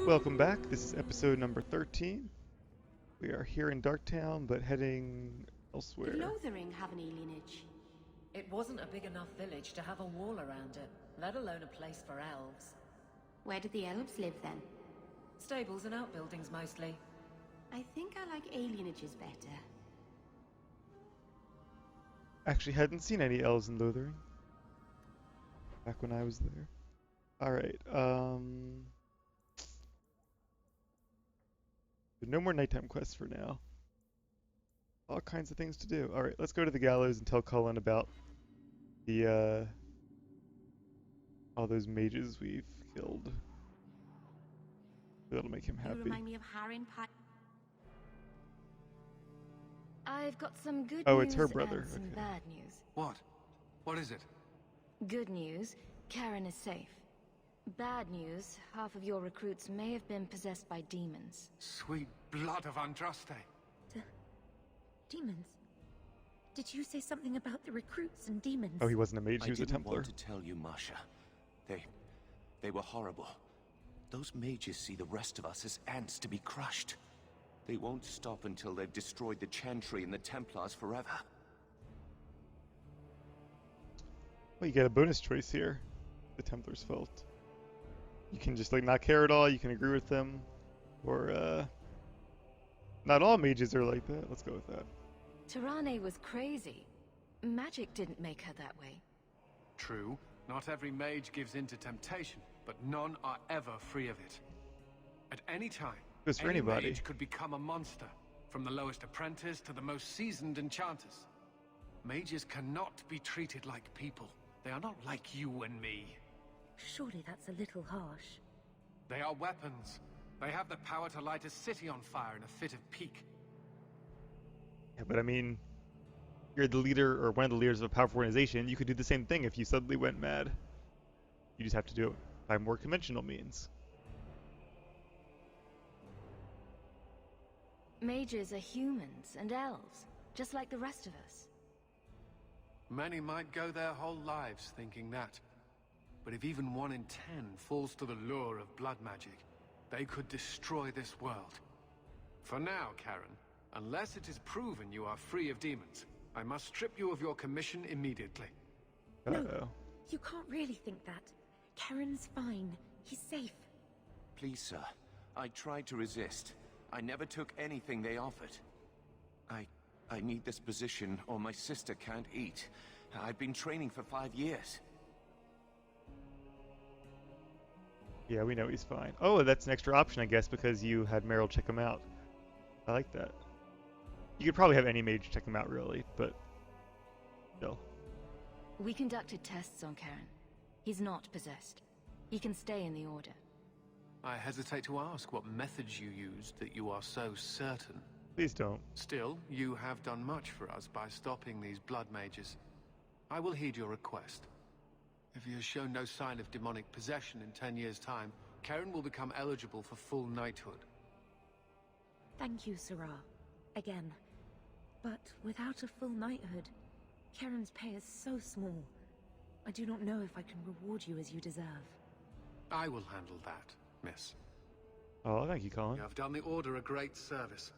Welcome back. This is episode number 13. We are here in Darktown, but heading Do elsewhere. Lothering have an alienage? It wasn't a big enough village to have a wall around it, let alone a place for elves. Where do the elves live then? Stables and outbuildings mostly. I think I like alienages better. Actually, hadn't seen any elves in Lothering back when I was there. Alright, no more nighttime quests for now. All kinds of things to do. Alright, let's go to the gallows and tell Cullen about the, all those mages we've killed. That'll make him You happy. remind me of Harren Pie. I've got some good Oh, news it's her brother. and some Okay. bad news. What? What is it? Good news, Karen is safe. Bad news, half of your recruits may have been possessed by demons. Sweet blood of Andraste. Demons? Did you say something about the recruits and demons? Oh, he wasn't a mage, he was a I didn't Templar. want to tell you, Masha. They were horrible. Those mages see the rest of us as ants to be crushed. They won't stop until they've destroyed the Chantry and the Templars forever. Well, you get a bonus choice here. The Templar's fault. You can just like not care at all, you can agree with them. Or not all mages are like that. Let's go with that. Tirane was crazy. Magic didn't make her that way. True, not every mage gives in to temptation, but none are ever free of it. At any time, Goes for any anybody. mage could become a monster, from the lowest apprentice to the most seasoned enchanters. Mages cannot be treated like people. They are not like you and me. Surely that's a little harsh. They are weapons. They have the power to light a city on fire in a fit of pique. Yeah, but I mean, you're the leader or one of the leaders of a powerful organization. You could do the same thing if you suddenly went mad. You just have to do it by more conventional means. Mages are humans and elves, just like the rest of us. Many might go their whole lives thinking that. But if even 1 in 10 falls to the lure of blood magic, they could destroy this world. For now, Karen, unless it is proven you are free of demons, I must strip you of your commission immediately. Uh-oh. You can't really think that. Karen's fine. He's safe. Please, sir. I tried to resist. I never took anything they offered. I need this position or my sister can't eat. I've been training for 5 years. Yeah, we know he's fine. Oh, that's an extra option, I guess, because you had Meryl check him out. I like that. You could probably have any mage check him out, really, but still. We conducted tests on Karen. He's not possessed. He can stay in the Order. I hesitate to ask what methods you used that you are so certain. Please don't. Still, you have done much for us by stopping these blood mages. I will heed your request. If he has shown no sign of demonic possession in 10 years' time, Karen will become eligible for full knighthood. Thank you, Sarah. Again. But without a full knighthood, Karen's pay is so small. I do not know if I can reward you as you deserve. I will handle that, miss. Oh, thank you, Colin. You have done the Order a great service.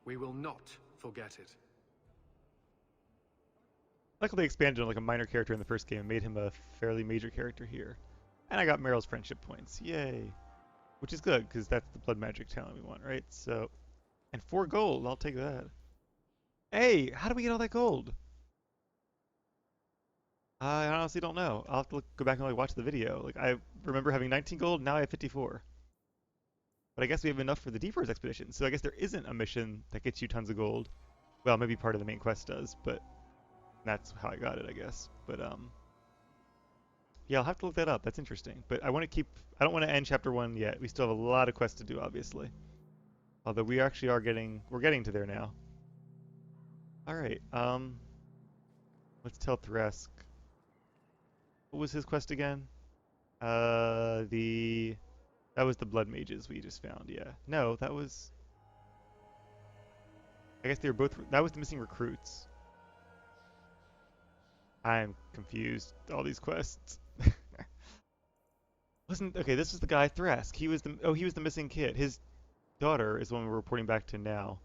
We will not forget it. I like how they expanded on like a minor character in the first game and made him a fairly major character here. And I got Meryl's friendship points. Yay. Which is good, because that's the blood magic talent we want, right? So, and 4 gold. I'll take that. Hey, how do we get all that gold? I honestly don't know. I'll have to go back and like watch the video. Like I remember having 19 gold, now I have 54. But I guess we have enough for the Deep Forest expedition. So I guess there isn't a mission that gets you tons of gold. Well, maybe part of the main quest does, but that's how I got it, I guess. But yeah, I'll have to look that up. That's interesting. But I want to I don't want to end chapter 1 yet. We still have a lot of quests to do, obviously. Although we actually we're getting to there now. All right. Let's tell Thresk. What was his quest again? That was the blood mages we just found. Yeah. No, that was. I guess they were both. That was the missing recruits. I'm confused. All these quests. Wasn't okay. This was the guy Thrask. He was the missing kid. His daughter is the one we're reporting back to now.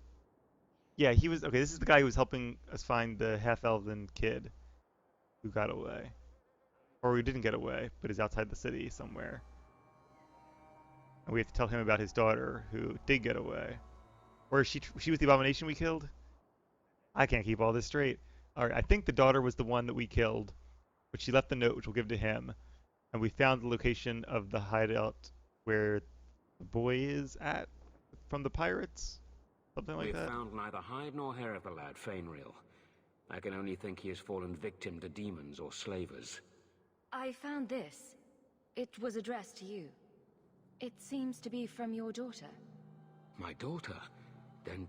Yeah, he was okay. This is the guy who was helping us find the half-elven kid who got away, or who didn't get away, but is outside the city somewhere. And we have to tell him about his daughter who did get away, or she was the abomination we killed. I can't keep all this straight. All right, I think the daughter was the one that we killed, but she left the note, which we'll give to him, and we found the location of the hideout where the boy is at from the pirates, something like We've that. found neither hide nor hair of the lad, Fainreal. I can only think he has fallen victim to demons or slavers. I found this. It was addressed to you. It seems to be from your daughter. My daughter? Then...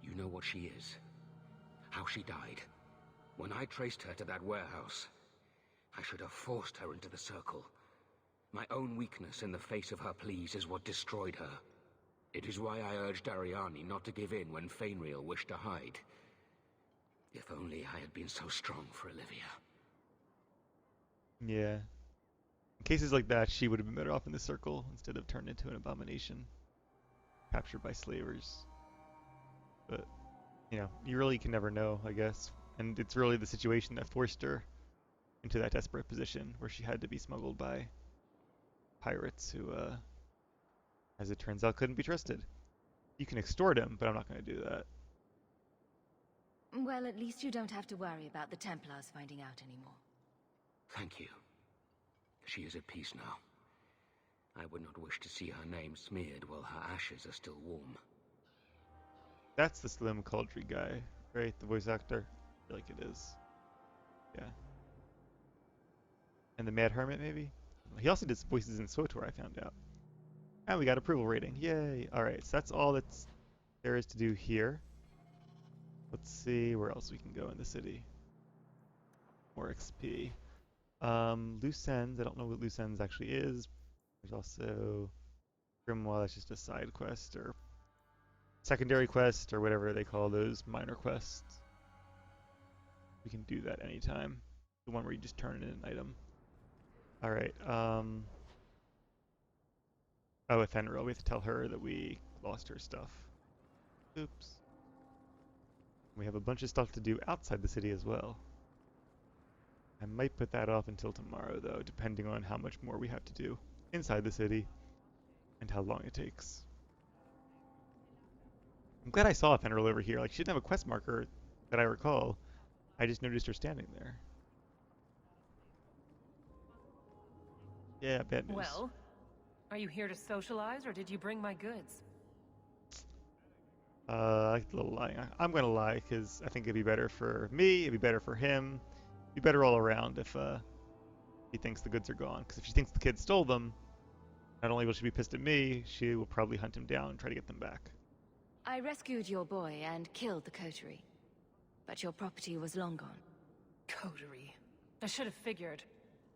you know what she is. How she died. When I traced her to that warehouse, I should have forced her into the circle. My own weakness in the face of her pleas is what destroyed her. It is why I urged Ariani not to give in when Fainreal wished to hide. If only I had been so strong for Olivia. Yeah. In cases like that, she would have been better off in the circle instead of turned into an abomination, captured by slavers. But, you know, you really can never know, I guess. And it's really the situation that forced her into that desperate position where she had to be smuggled by pirates who, as it turns out, couldn't be trusted. You can extort him, but I'm not going to do that. Well, at least you don't have to worry about the Templars finding out anymore. Thank you. She is at peace now. I would not wish to see her name smeared while her ashes are still warm. That's the Slim Cauldry guy, right? The voice actor? I feel like it is. Yeah. And the Mad Hermit, maybe? He also did voices in SWTOR, I found out. And we got approval rating. Yay! Alright, so that's all there is to do here. Let's see where else we can go in the city. More XP. Loose ends. I don't know what loose ends actually is. There's also Grimoire. That's just a side quest or secondary quest or whatever they call those minor quests. We can do that anytime. The one where you just turn in an item. All right. Oh, with Fenrir, we have to tell her that we lost her stuff. Oops. We have a bunch of stuff to do outside the city as well. I might put that off until tomorrow, though, depending on how much more we have to do inside the city and how long it takes. I'm glad I saw Fenrir over here. Like, she didn't have a quest marker that I recall. I just noticed her standing there. Yeah, bad news. Well, are you here to socialize, or did you bring my goods? I like a little lying. I'm gonna lie, because I think it'd be better for me, it'd be better for him, it'd be better all around if he thinks the goods are gone. Because if she thinks the kid stole them, not only will she be pissed at me, she will probably hunt him down and try to get them back. I rescued your boy and killed the coterie. But your property was long gone. Coterie. I should have figured.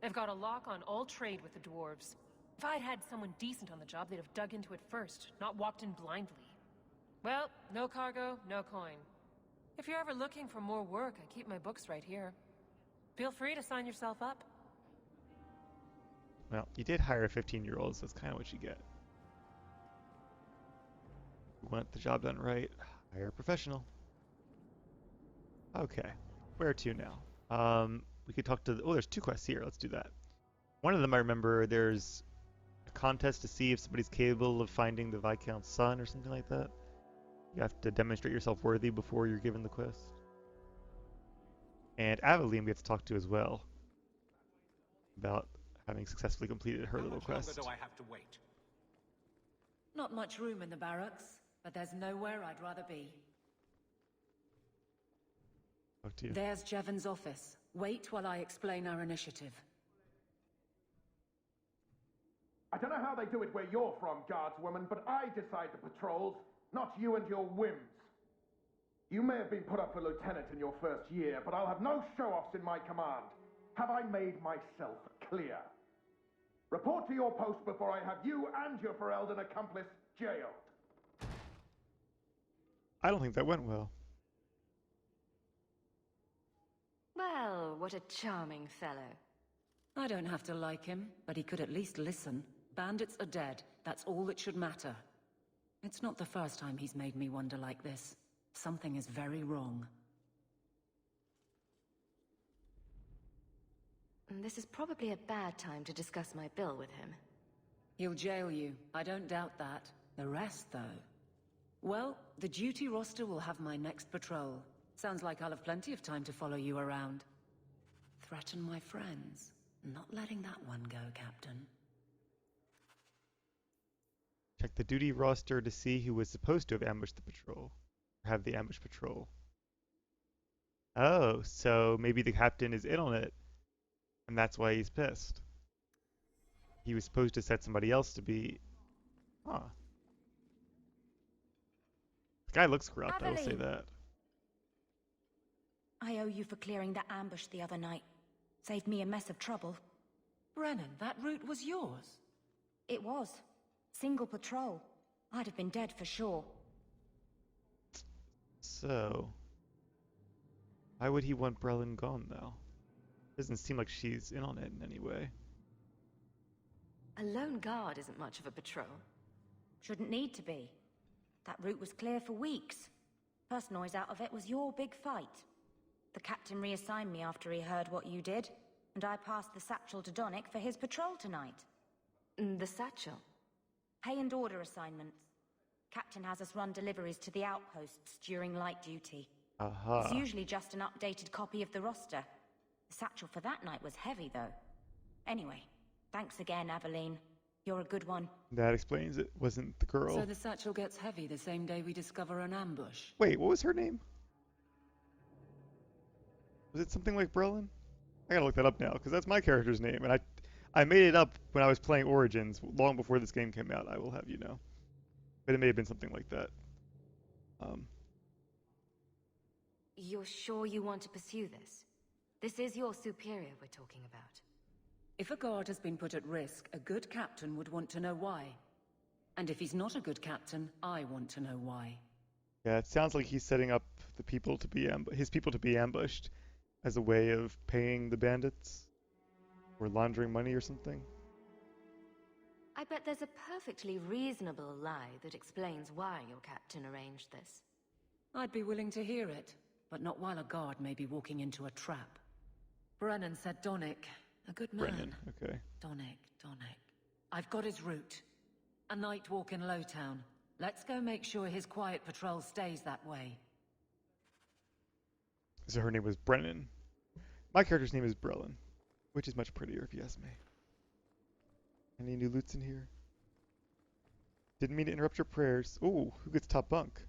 They've got a lock on all trade with the dwarves. If I'd had someone decent on the job, they'd have dug into it first, not walked in blindly. Well, no cargo, no coin. If you're ever looking for more work, I keep my books right here. Feel free to sign yourself up. Well, you did hire a 15-year-old, so that's kind of what you get. You want the job done right, hire a professional. Okay, where to now? We could talk to oh, there's 2 quests here. Let's do that. One of them I remember there's a contest to see if somebody's capable of finding the Viscount's son or something like that. You have to demonstrate yourself worthy before you're given the quest. And Aveline we have to talk to as well about having successfully completed her little quest. How much longer do I have to wait? Not much room in the barracks, but there's nowhere I'd rather be. Talk to you. There's Jevon's office. Wait while I explain our initiative. I don't know how they do it where you're from, guardswoman, but I decide the patrols, not you and your whims. You may have been put up for lieutenant in your first year, but I'll have no show-offs in my command. Have I made myself clear? Report to your post before I have you and your Ferelden accomplice jailed. I don't think that went well. Well, what a charming fellow. I don't have to like him, but he could at least listen. Bandits are dead. That's all that should matter. It's not the first time he's made me wonder like this. Something is very wrong. This is probably a bad time to discuss my bill with him. He'll jail you. I don't doubt that. The rest, though... Well, the duty roster will have my next patrol. Sounds like I'll have plenty of time to follow you around. Threaten my friends. Not letting that one go, Captain. Check the duty roster to see who was supposed to have ambushed the patrol. Or have the ambush patrol. Oh, so maybe the captain is in on it. And that's why he's pissed. He was supposed to set somebody else to be... Huh. The guy looks corrupt, I will say that. I owe you for clearing that ambush the other night. Saved me a mess of trouble. Brennan, that route was yours? It was. Single patrol. I'd have been dead for sure. So... why would he want Brelin gone, though? Doesn't seem like she's in on it in any way. A lone guard isn't much of a patrol. Shouldn't need to be. That route was clear for weeks. First noise out of it was your big fight. The captain reassigned me after he heard what you did, and I passed the satchel to Donnick for his patrol tonight. The satchel? Pay and order assignments. Captain has us run deliveries to the outposts during light duty. Aha. It's usually just an updated copy of the roster. The satchel for that night was heavy, though. Anyway, thanks again, Aveline. You're a good one. That explains it wasn't the girl. So the satchel gets heavy the same day we discover an ambush. Wait, what was her name? Was it something like Brelin? I gotta look that up now, because that's my character's name, and I made it up when I was playing Origins, long before this game came out, I will have you know. But it may have been something like that. You're sure you want to pursue this? This is your superior we're talking about. If a guard has been put at risk, a good captain would want to know why. And if he's not a good captain, I want to know why. Yeah, it sounds like he's setting up the people to be his people to be ambushed as a way of paying the bandits or laundering money or something. I bet there's a perfectly reasonable lie that explains why your captain arranged this. I'd be willing to hear it, but not while a guard may be walking into a trap. Brennan said Donnick. A good man. Brennan, okay. Donnick. I've got his route. A night walk in Lowtown. Let's go make sure his quiet patrol stays that way. So her name was Brennan. My character's name is Brelin, which is much prettier if you ask me. Any new loots in here? Didn't mean to interrupt your prayers. Ooh, who gets top bunk?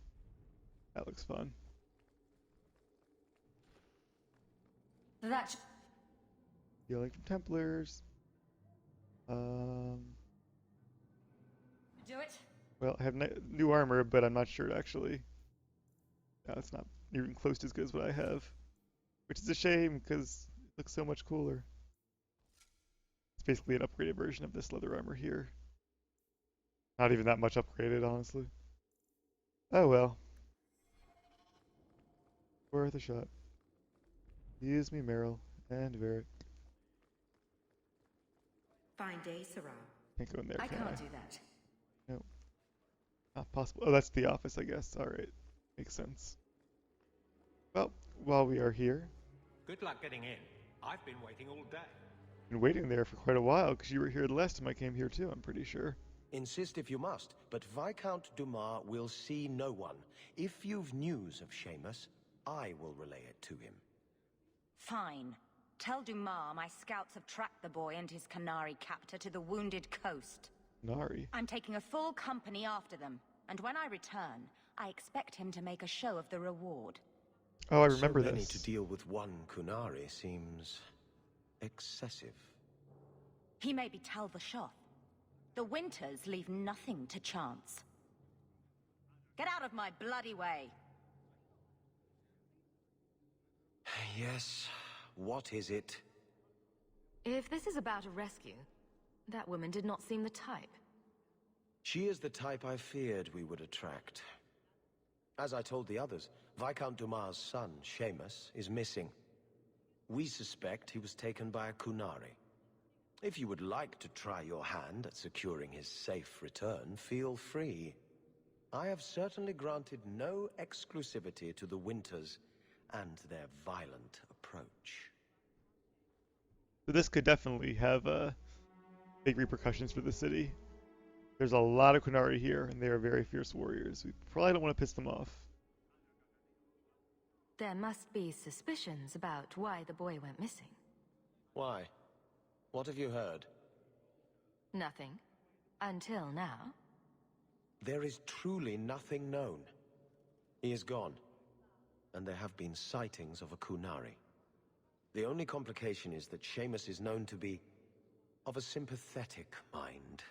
That looks fun. That... Healing from Templars. Do it? Well, I have new armor, but I'm not sure actually. No, it's not even close to as good as what I have. Which is a shame, because it looks so much cooler. It's basically an upgraded version of this leather armor here. Not even that much upgraded, honestly. Oh well. Worth a shot. Use me, Meryl, and Varric. Fine day, Sarah. Can't go in there, I can can't do that. No. Not possible. Oh, that's the office, I guess. Alright. Makes sense. Well, while we are here... Good luck getting in. I've been waiting all day. Been waiting there for quite a while, because you were here the last time I came here too, I'm pretty sure. Insist if you must, but Viscount Dumas will see no one. If you've news of Seamus, I will relay it to him. Fine. Tell Dumas my scouts have tracked the boy and his Canary captor to the wounded coast. Nari? I'm taking a full company after them, and when I return, I expect him to make a show of the reward. Oh, I remember so many this. to deal with one Kunari seems... excessive. He may be Talvashoth. The Winters leave nothing to chance. Get out of my bloody way! Yes, what is it? If this is about a rescue, that woman did not seem the type. She is the type I feared we would attract. As I told the others, Viscount Dumas' son, Seamus, is missing. We suspect he was taken by a Kunari. If you would like to try your hand at securing his safe return, feel free. I have certainly granted no exclusivity to the Winters and their violent approach. So this could definitely have big repercussions for the city. There's a lot of Qunari here, and they are very fierce warriors. We probably don't want to piss them off. There must be suspicions about why the boy went missing. Why? What have you heard? Nothing. Until now. There is truly nothing known. He is gone, and there have been sightings of a Qunari. The only complication is that Seamus is known to be of a sympathetic mind.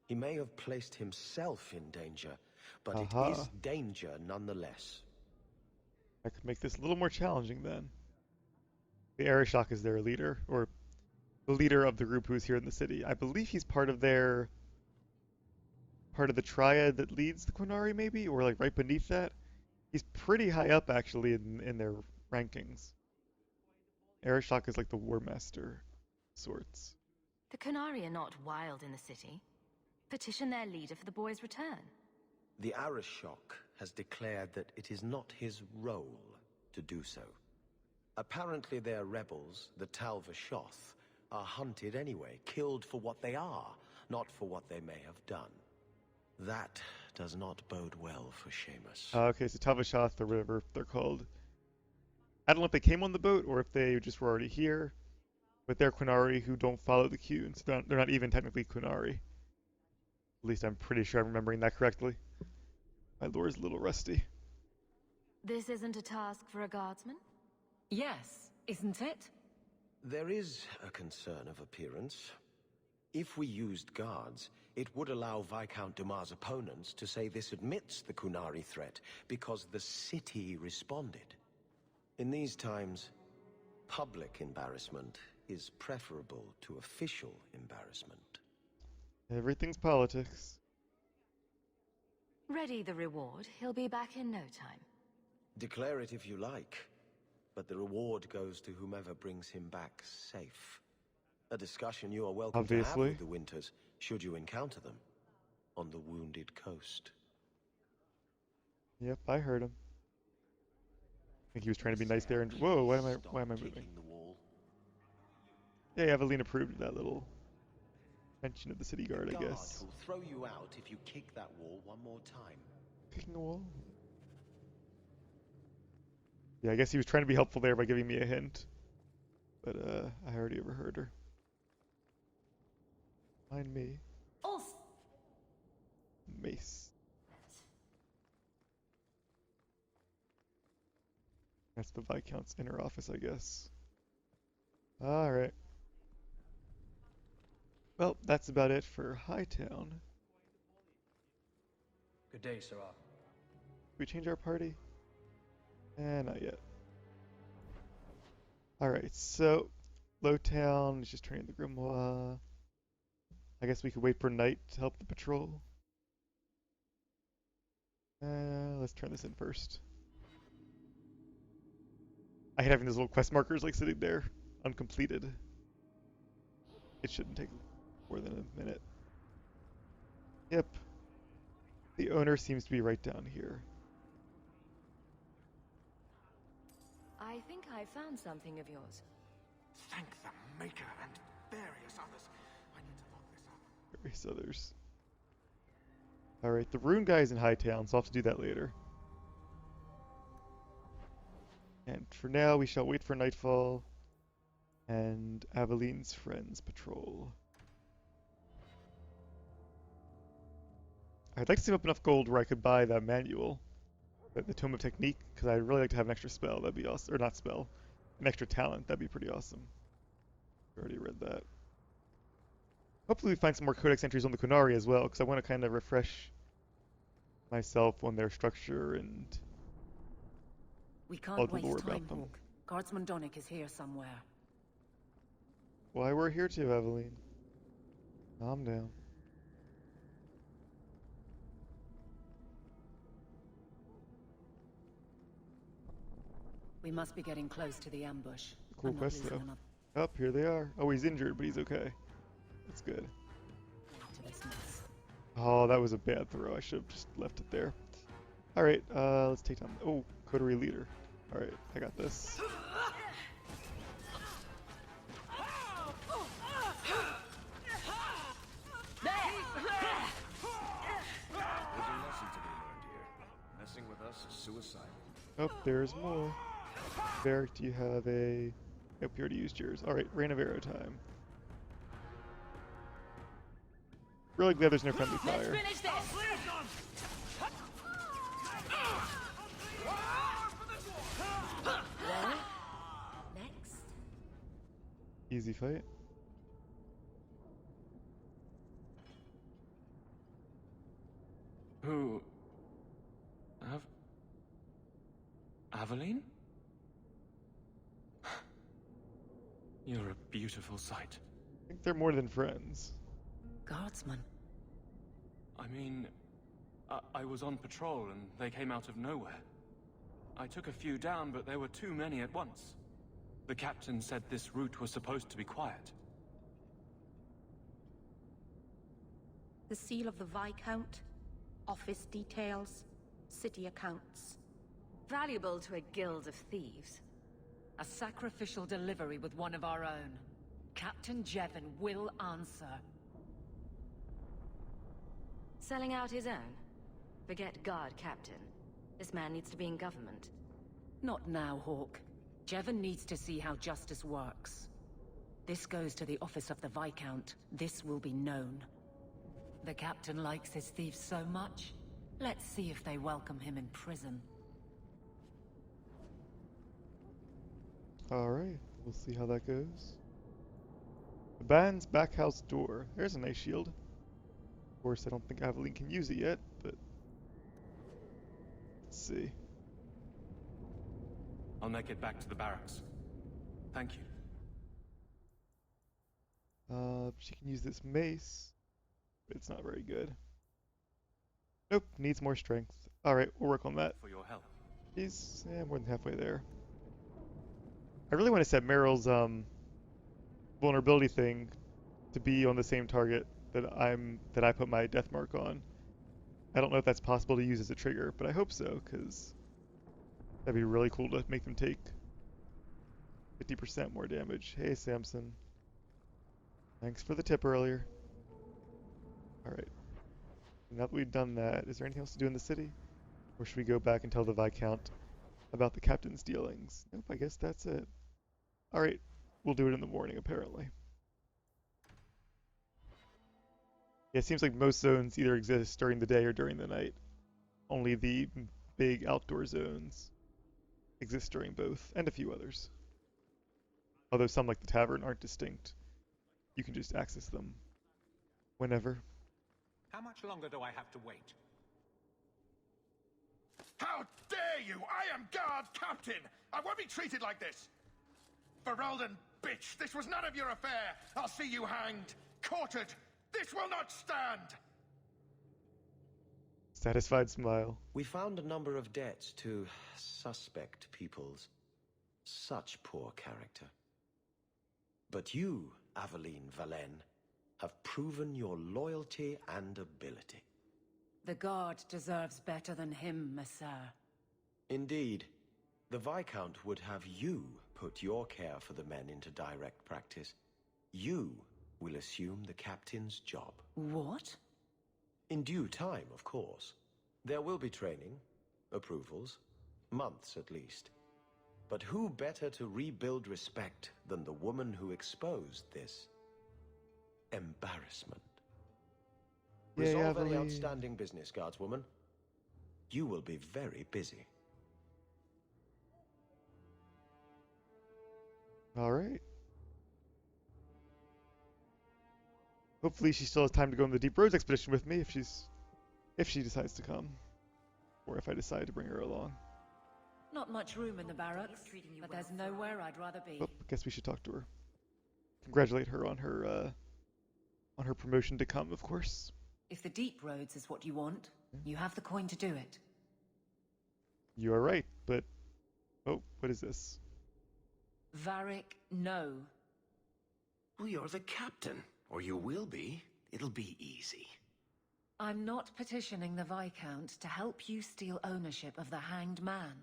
He may have placed himself in danger, but it is danger nonetheless. I could make this a little more challenging then. The Arishok is their leader, or the leader of the group who's here in the city. I believe he's part of the triad that leads the Qunari, maybe, or like right beneath that. He's pretty high up actually in their rankings. Arishok is like the war master sorts. The Qunari are not wild in the city. Petition their leader for the boy's return. The Arishok has declared that it is not his role to do so. Apparently their rebels, the Tal Vashoth, are hunted anyway, killed for what they are, not for what they may have done. That does not bode well for Seamus. Okay, so Tal Vashoth, or whatever they're called. I don't know if they came on the boat or if they just were already here, but they're Qunari who don't follow the queue, and so they're not even technically Qunari. At least I'm pretty sure I'm remembering that correctly. My lore's a little rusty. This isn't a task for a guardsman? Yes, isn't it? There is a concern of appearance. If we used guards, it would allow Viscount Dumar's opponents to say this admits the Qunari threat because the city responded. In these times, public embarrassment is preferable to official embarrassment. Everything's politics. Ready the reward. He'll be back in no time. Declare it if you like, but the reward goes to whomever brings him back safe. A discussion you are welcome to have with the Winters, should you encounter them, on the Wounded Coast. Yep, I heard him. I think he was trying to be nice there and... Whoa, why am I moving? Yeah, Aveline approved that little mention of the city guard, I guess. Will throw you out if you kick that wall one more time. Kicking the wall? Yeah, I guess he was trying to be helpful there by giving me a hint. But, I already overheard her. Mind me. Mace. That's the Viscount's inner office, I guess. Alright. Well, that's about it for Hightown. Good day, Sarah. Did we change our party? Not yet. Alright, so Lowtown is just turning the Grimoire. I guess we could wait for night to help the patrol. Let's turn this in first. I hate having those little quest markers like sitting there, uncompleted. It shouldn't take more than a minute. Yep. The owner seems to be right down here. I think I found something of yours. Thank the Maker and various others. I need to lock this up. Various others. Alright, the rune guy is in Hightown, so I'll have to do that later. And for now, we shall wait for nightfall and Aveline's friends patrol. I'd like to save up enough gold where I could buy that manual, the Tome of Technique, because I'd really like to have an extra spell. That'd be awesome. Or not spell, an extra talent. That'd be pretty awesome. Already read that. Hopefully we find some more codex entries on the Qunari as well, because I want to kind of refresh myself on their structure and We all can't the lore waste time, about them. Hawke. Guardsman Donnick is here somewhere. Why we're here too, Aveline. Calm down. We must be getting close to the ambush. Cool I'm not quest losing though. enough. Oh, here they are. Oh, he's injured, but he's okay. That's good. To this mess. Oh, that was a bad throw. I should have just left it there. Alright, let's take down... Oh, coterie leader. Alright, I got this. Oh, there's more. Varric, do you have a... Nope, you already used yours. Alright, rain of arrow time. Really glad there's no friendly fire. Finish this. Next. Easy fight. Who? Aveline? You're a beautiful sight. I think they're more than friends. Guardsman. I mean, I was on patrol and they came out of nowhere. I took a few down, but there were too many at once. The captain said this route was supposed to be quiet. The seal of the Viscount, office details, city accounts. Valuable to a guild of thieves. A sacrificial delivery with one of our own. Captain Jevon will answer. Selling out his own? Forget guard captain. This man needs to be in government. Not now, Hawke. Jevon needs to see how justice works. This goes to the office of the Viscount. This will be known. The captain likes his thieves so much. Let's see if they welcome him in prison. Alright, we'll see how that goes. The band's back house door. There's a nice shield. Of course, I don't think Aveline can use it yet, but... Let's see. I'll make it back to the barracks. Thank you. She can use this mace, but it's not very good. Nope, needs more strength. Alright, we'll work on that. For your help. He's more than halfway there. I really want to set Meryl's vulnerability thing to be on the same target that I put my death mark on. I don't know if that's possible to use as a trigger, but I hope so, because that'd be really cool to make them take 50% more damage. Hey, Samson. Thanks for the tip earlier. Alright. Now that we've done that, is there anything else to do in the city? Or should we go back and tell the Viscount about the captain's dealings? Nope, I guess that's it. Alright, we'll do it in the morning, apparently. Yeah, it seems like most zones either exist during the day or during the night. Only the big outdoor zones exist during both, and a few others. Although some, like the tavern, aren't distinct. You can just access them whenever. How much longer do I have to wait? How dare you! I am guard captain! I won't be treated like this! Ferelden, bitch! This was none of your affair! I'll see you hanged! Quartered! This will not stand! Satisfied smile. We found a number of debts to suspect peoples. Such poor character. But you, Aveline Valen, have proven your loyalty and ability. The guard deserves better than him, Messere. Indeed. The Viscount would have you put your care for the men into direct practice. You will assume the captain's job. What? In due time, of course. There will be training, approvals, months at least. But who better to rebuild respect than the woman who exposed this embarrassment? Resolve any outstanding business, guardswoman. You will be very busy. Alright. Hopefully she still has time to go on the Deep Roads expedition with me if she decides to come. Or if I decide to bring her along. Not much room in the barracks, but there's nowhere I'd rather be. Oh, I guess we should talk to her. Congratulate her on her promotion to come, of course. If the Deep Roads is what you want, you have the coin to do it. You are right, but... Oh, what is this? Varric, no. Well, you're the captain. Or you will be. It'll be easy. I'm not petitioning the Viscount to help you steal ownership of the Hanged Man.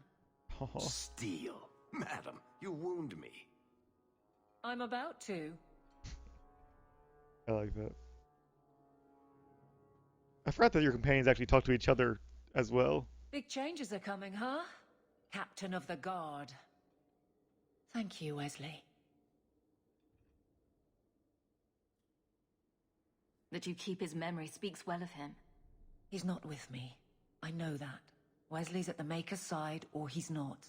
Steal? Madam, you wound me. I'm about to. I like that. I forgot that your companions actually talk to each other as well. Big changes are coming, huh? Captain of the Guard. Thank you, Wesley. That you keep his memory speaks well of him. He's not with me. I know that. Wesley's at the Maker's side, or he's not.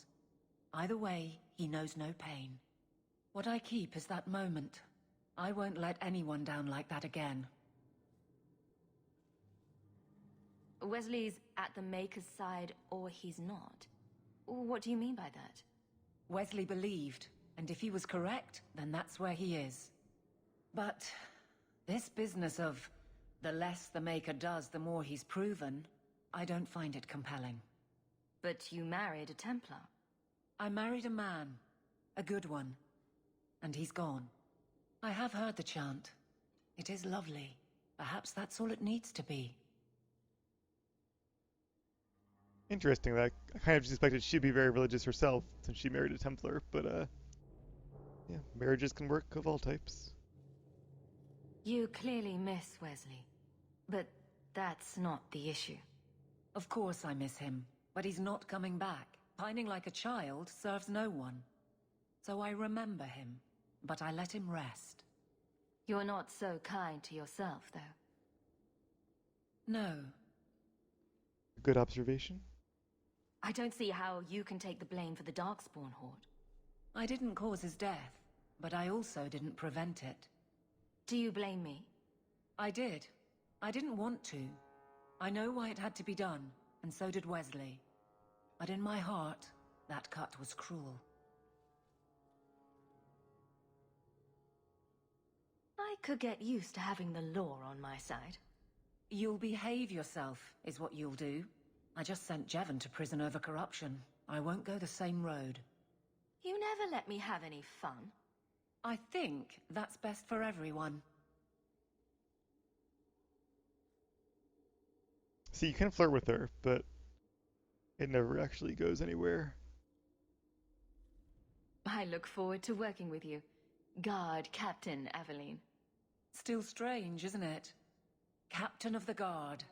Either way, he knows no pain. What I keep is that moment. I won't let anyone down like that again. Wesley's at the Maker's side, or he's not. What do you mean by that? Wesley believed, and if he was correct, then that's where he is. But this business of the less the Maker does, the more he's proven, I don't find it compelling. But you married a Templar. I married a man. A good one. And he's gone. I have heard the chant. It is lovely. Perhaps that's all it needs to be. Interesting. That I kind of suspected she'd be very religious herself since she married a Templar, but yeah, marriages can work of all types. You clearly miss Wesley, but that's not the issue. Of course I miss him, but he's not coming back. Pining like a child serves no one. So I remember him, but I let him rest. You're not so kind to yourself, though. No. Good observation. I don't see how you can take the blame for the Darkspawn Horde. I didn't cause his death, but I also didn't prevent it. Do you blame me? I did. I didn't want to. I know why it had to be done, and so did Wesley. But in my heart, that cut was cruel. I could get used to having the law on my side. You'll behave yourself, is what you'll do. I just sent Jevon to prison over corruption. I won't go the same road. You never let me have any fun. I think that's best for everyone. See, you can flirt with her, but it never actually goes anywhere. I look forward to working with you, Guard Captain Aveline. Still strange, isn't it? Captain of the Guard.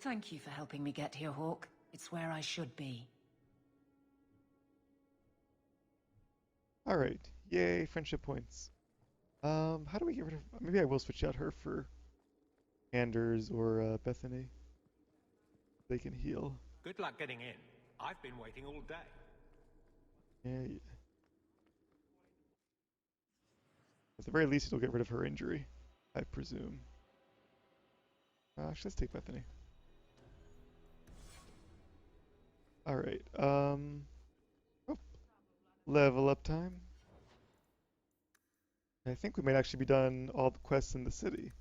Thank you for helping me get here, Hawke. It's where I should be. Alright, yay, friendship points. How do we get rid of... Maybe I will switch out her for Anders or Bethany. They can heal. Good luck getting in. I've been waiting all day. Yeah. At the very least, it'll get rid of her injury, I presume. Actually, let's take Bethany. Alright, oh. Level up time. I think we might actually be done all the quests in the city.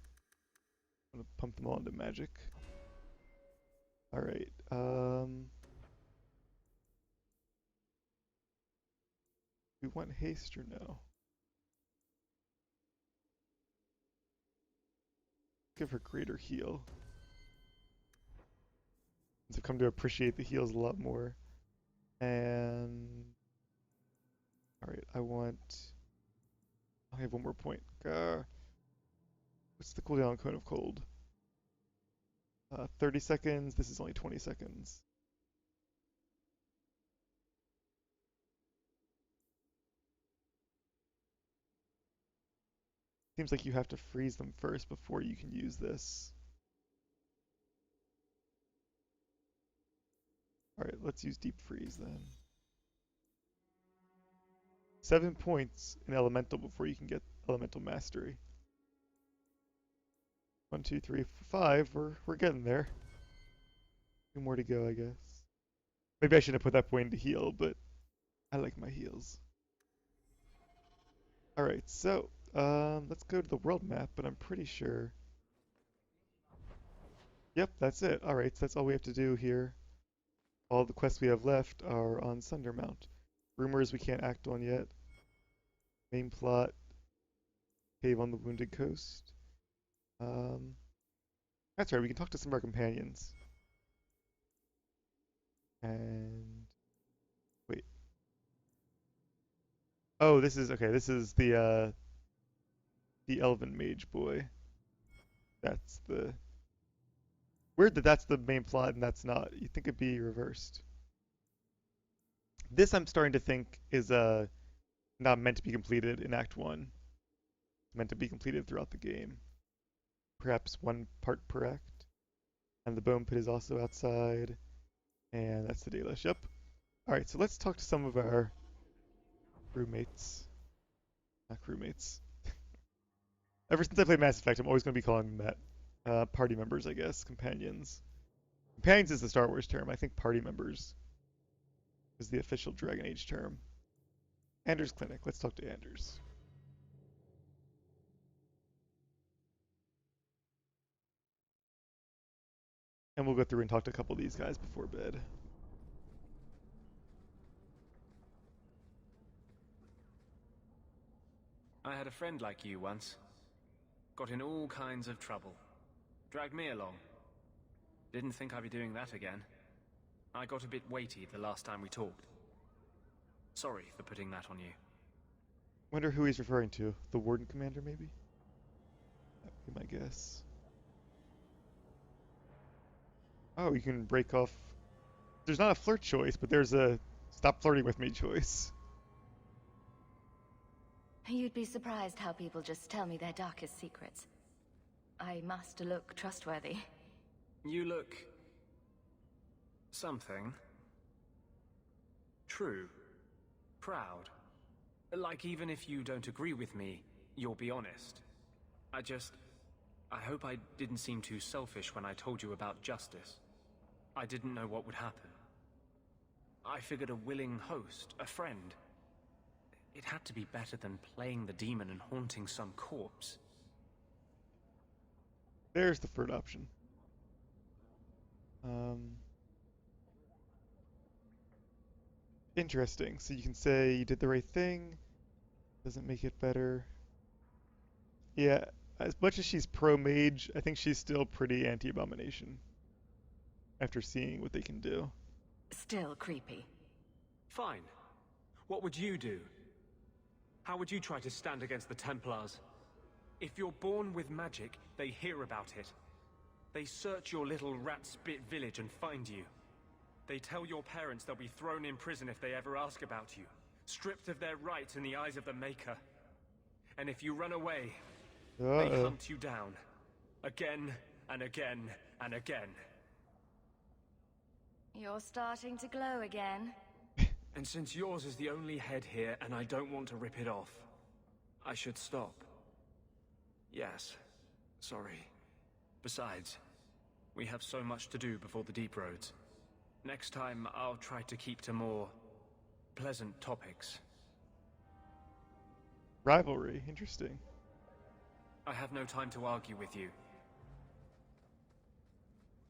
I'm gonna pump them all into magic. Alright, we want haste or no? Give her greater heal. I've come to appreciate the heals a lot more. And alright, I have one more point. What's the cooldown on Cone of Cold? 30 seconds. This is only 20 seconds. Seems like you have to freeze them first before you can use this. Alright, let's use Deep Freeze then. 7 points in Elemental before you can get Elemental Mastery. 1, 2, 3, 5. We're getting there. 2 more to go, I guess. Maybe I should have put that point into heal, but I like my heals. Alright, so let's go to the world map, but I'm pretty sure. Yep, that's it. Alright, so that's all we have to do here. All the quests we have left are on Sundermount. Rumors we can't act on yet. Main plot. Cave on the Wounded Coast. That's right, we can talk to some of our companions. And wait. Oh, this is okay, this is the elven mage boy. That's the weird that that's the main plot and that's not. You'd think it'd be reversed. This I'm starting to think is not meant to be completed in Act 1. It's meant to be completed throughout the game. Perhaps one part per act. And the bone pit is also outside. And that's the Dalish. Yep. Alright, so let's talk to some of our crewmates. Not crewmates. Ever since I played Mass Effect, I'm always going to be calling them that. Party members, I guess. Companions. Companions is the Star Wars term. I think party members is the official Dragon Age term. Anders Clinic. Let's talk to Anders. And we'll go through and talk to a couple of these guys before bed. I had a friend like you once. Got in all kinds of trouble. Dragged me along. Didn't think I'd be doing that again. I got a bit weighty the last time we talked. Sorry for putting that on you. Wonder who he's referring to. The Warden Commander, maybe? That would be my guess. Oh, you can break off... There's not a flirt choice, but there's a stop flirting with me choice. You'd be surprised how people just tell me their darkest secrets. I must look trustworthy. You look... something. True. Proud. Like even if you don't agree with me, you'll be honest. I hope I didn't seem too selfish when I told you about justice. I didn't know what would happen. I figured a willing host, a friend. It had to be better than playing the demon and haunting some corpse. There's the third option. Interesting. So you can say you did the right thing. Doesn't make it better. Yeah, as much as she's pro-mage, I think she's still pretty anti-abomination. After seeing what they can do. Still creepy. Fine. What would you do? How would you try to stand against the Templars? If you're born with magic, they hear about it. They search your little rat-spit village and find you. They tell your parents they'll be thrown in prison if they ever ask about you, stripped of their rights in the eyes of the Maker. And if you run away, they hunt you down. Again, and again, and again. You're starting to glow again. And since yours is the only head here, and I don't want to rip it off, I should stop. Yes. Sorry. Besides, we have so much to do before the Deep Roads. Next time, I'll try to keep to more pleasant topics. Rivalry. Interesting. I have no time to argue with you.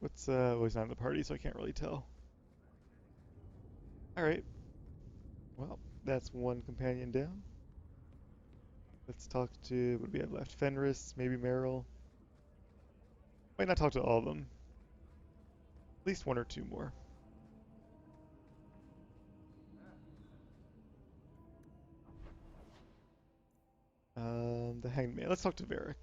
What's always not in the party, so I can't really tell. Alright. Well, that's one companion down. Let's talk to, what do we have left? Fenris, maybe Meryl. Might not talk to all of them. At least one or two more. The Hanged Man. Let's talk to Varric.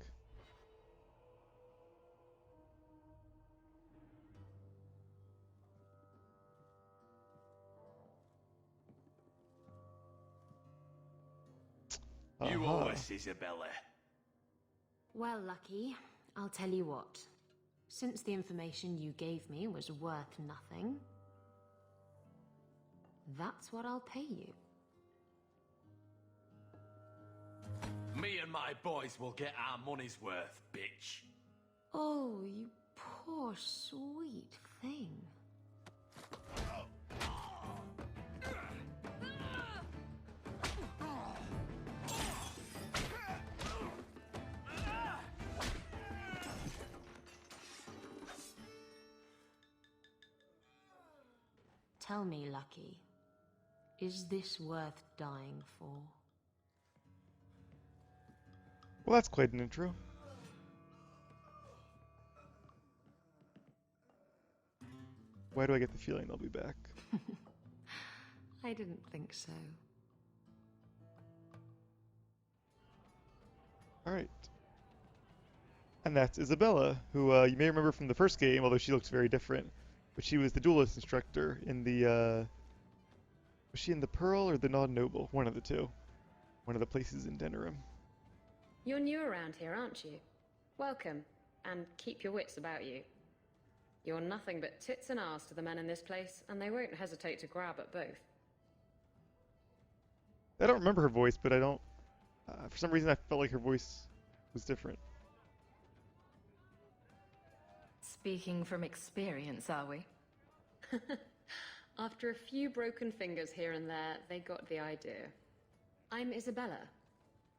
You owe us, Isabella. Well, Lucky, I'll tell you what. Since the information you gave me was worth nothing, that's what I'll pay you. Me and my boys will get our money's worth, bitch. Oh, you poor sweet thing. Tell me, Lucky, is this worth dying for? Well, that's quite an intro. Why do I get the feeling they'll be back? I didn't think so. Alright. And that's Isabella, who you may remember from the first game, although she looks very different. But she was the duelist instructor in the, was she in the Pearl or the Non-Noble? One of the two. One of the places in Denerim. You're new around here, aren't you? Welcome, and keep your wits about you. You're nothing but tits and arse to the men in this place, and they won't hesitate to grab at both. I don't remember her voice, but I don't... for some reason I felt like her voice was different. Speaking from experience, are we? After a few broken fingers here and there, they got the idea. I'm Isabella.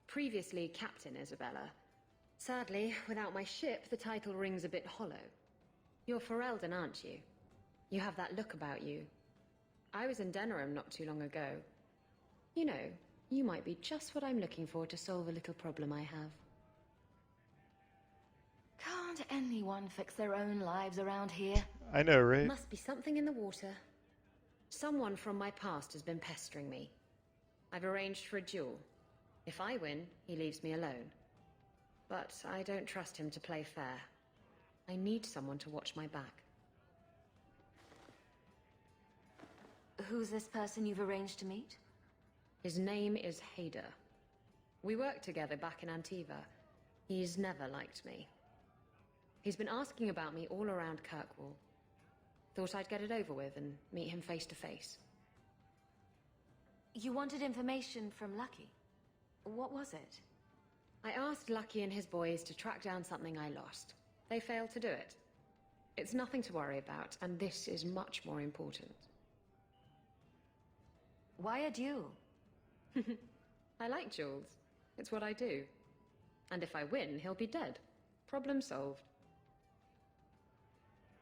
Previously Captain Isabella. Sadly, without my ship, the title rings a bit hollow. You're Ferelden, aren't you? You have that look about you. I was in Denerim not too long ago. You know, you might be just what I'm looking for to solve a little problem I have. Can't anyone fix their own lives around here? I know, right? Must be something in the water. Someone from my past has been pestering me. I've arranged for a duel. If I win, he leaves me alone. But I don't trust him to play fair. I need someone to watch my back. Who's this person you've arranged to meet? His name is Hader. We worked together back in Antiva. He's never liked me. He's been asking about me all around Kirkwall. Thought I'd get it over with and meet him face to face. You wanted information from Lucky. What was it? I asked Lucky and his boys to track down something I lost. They failed to do it. It's nothing to worry about, and this is much more important. Why a duel? I like duels. It's what I do. And if I win, he'll be dead. Problem solved.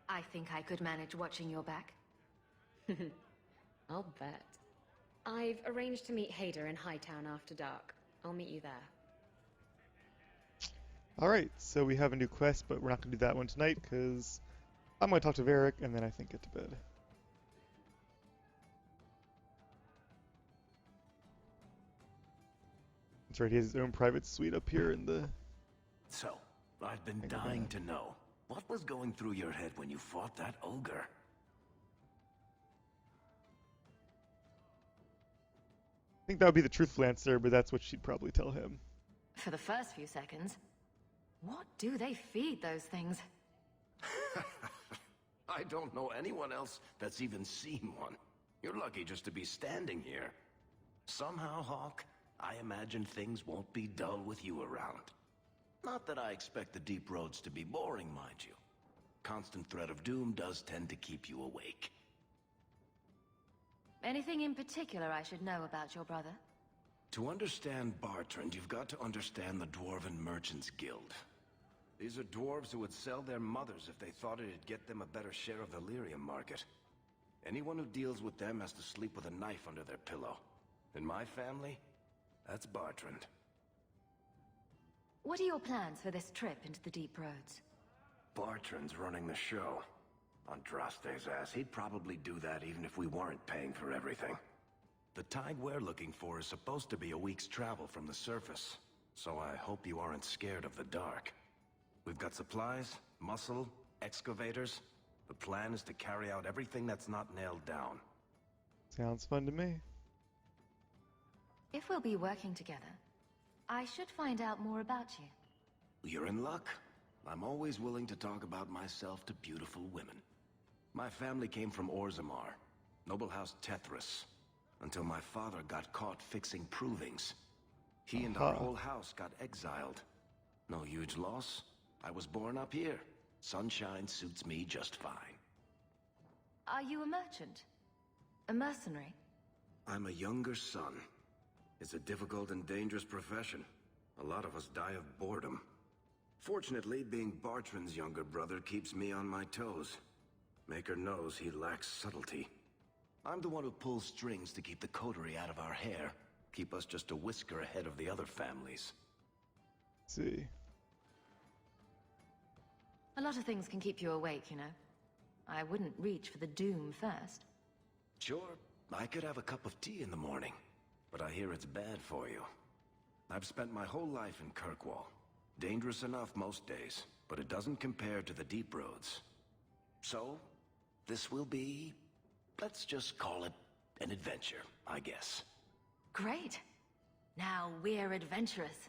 I think I could manage watching your back. I'll bet. I've arranged to meet Hader in Hightown after dark. I'll meet you there. Alright, so we have a new quest, but we're not going to do that one tonight, because I'm going to talk to Varric, and then I think get to bed. That's right, he has his own private suite up here in the... So, I've been dying to know. What was going through your head when you fought that ogre? I think that would be the truthful answer, but that's what she'd probably tell him. For the first few seconds. What do they feed those things? I don't know anyone else that's even seen one. You're lucky just to be standing here. Somehow, Hawke, I imagine things won't be dull with you around. Not that I expect the deep roads to be boring, mind you. Constant threat of doom does tend to keep you awake. Anything in particular I should know about your brother? To understand Bartrand, you've got to understand the Dwarven Merchants Guild. These are dwarves who would sell their mothers if they thought it'd get them a better share of the lyrium market. Anyone who deals with them has to sleep with a knife under their pillow. In my family, that's Bartrand. What are your plans for this trip into the deep roads? Bartrand's running the show. Andraste's ass, he'd probably do that even if we weren't paying for everything. The tide we're looking for is supposed to be a week's travel from the surface, so I hope you aren't scared of the dark. We've got supplies, muscle, excavators. The plan is to carry out everything that's not nailed down. Sounds fun to me. If we'll be working together, I should find out more about you. You're in luck. I'm always willing to talk about myself to beautiful women. My family came from Orzammar, noble house Tethras, until my father got caught fixing provings. He and our whole house got exiled. No huge loss. I was born up here. Sunshine suits me just fine. Are you a merchant? A mercenary? I'm a younger son. It's a difficult and dangerous profession. A lot of us die of boredom. Fortunately, being Bartrand's younger brother keeps me on my toes. Maker knows he lacks subtlety. I'm the one who pulls strings to keep the coterie out of our hair. Keep us just a whisker ahead of the other families. Let's see. A lot of things can keep you awake, you know. I wouldn't reach for the doom first. Sure, I could have a cup of tea in the morning, but I hear it's bad for you. I've spent my whole life in Kirkwall. Dangerous enough most days, but it doesn't compare to the deep roads. So, this will be, let's just call it an adventure, I guess. Great. Now we're adventurous.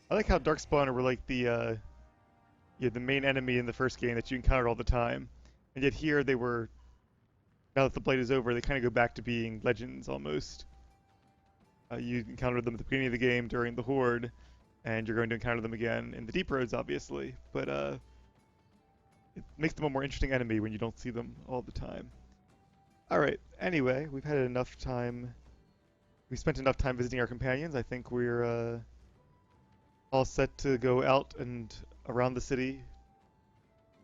I like how Darkspawn were like the main enemy in the first game that you encountered all the time, and yet here they were. Now that the Blade is over, they kind of go back to being legends almost. You encountered them at the beginning of the game during the Horde, and you're going to encounter them again in the Deep Roads, obviously. But it makes them a more interesting enemy when you don't see them all the time. All right. Anyway, we've had enough time. We spent enough time visiting our companions. I think we're all set to go out and around the city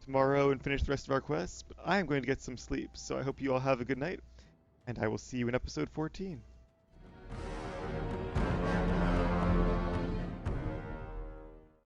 tomorrow and finish the rest of our quests. But I am going to get some sleep, so I hope you all have a good night, and I will see you in episode 14.